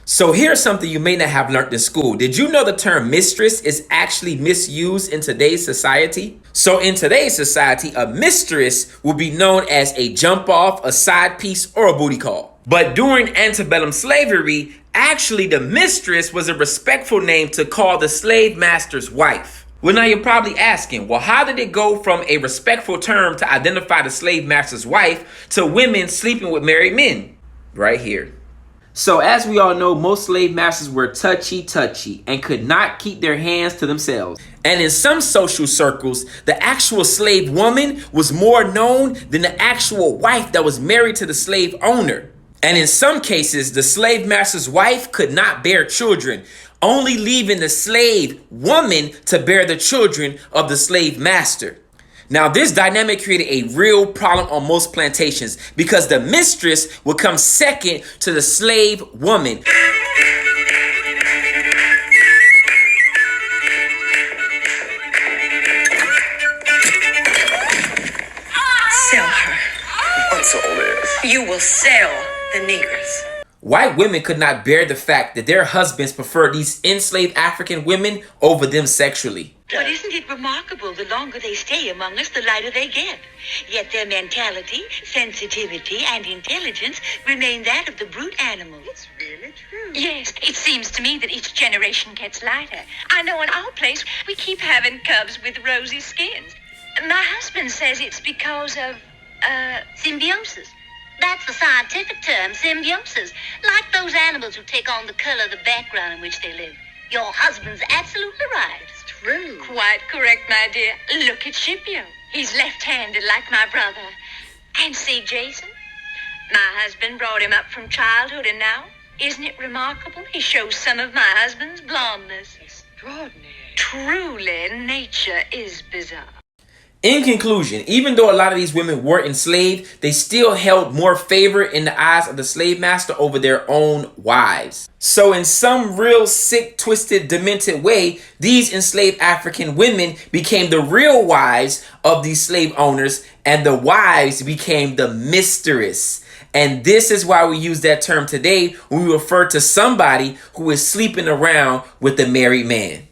So here's something you may not have learned in school. Did you know the term mistress is actually misused in today's society? So in today's society, a mistress will be known as a jump off, a side piece, or a booty call. But during antebellum slavery, actually the mistress was a respectful name to call the slave master's wife. Well, now you're probably asking, well, how did it go from a respectful term to identify the slave master's wife to women sleeping with married men? Right here. So as we all know, most slave masters were touchy and could not keep their hands to themselves. And in some social circles, the actual slave woman was more known than the actual wife that was married to the slave owner. And in some cases, the slave master's wife could not bear children, only leaving the slave woman to bear the children of the slave master. Now, this dynamic created a real problem on most plantations because the mistress would come second to the slave woman. Sell her. What's all this? You will sell the negress. White women could not bear the fact that their husbands preferred these enslaved African women over them sexually. But isn't it remarkable? The longer they stay among us, the lighter they get. Yet their mentality, sensitivity, and intelligence remain that of the brute animal. It's really true. Yes, it seems to me that each generation gets lighter. I know in our place we keep having cubs with rosy skins. My husband says it's because of, Symbiosis. That's the scientific term, symbiosis. Like those animals who take on the color of the background in which they live. Your husband's absolutely right. It's true. Quite correct, my dear. Look at Scipio. He's left-handed like my brother. And see Jason? My husband brought him up from childhood, and now, isn't it remarkable? He shows some of my husband's blondness. Extraordinary. Truly, nature is bizarre. In conclusion, even though a lot of these women were enslaved, they still held more favor in the eyes of the slave master over their own wives. So in some real sick, twisted, demented way, these enslaved African women became the real wives of these slave owners, and the wives became the mistress. And this is why we use that term today when we refer to somebody who is sleeping around with a married man.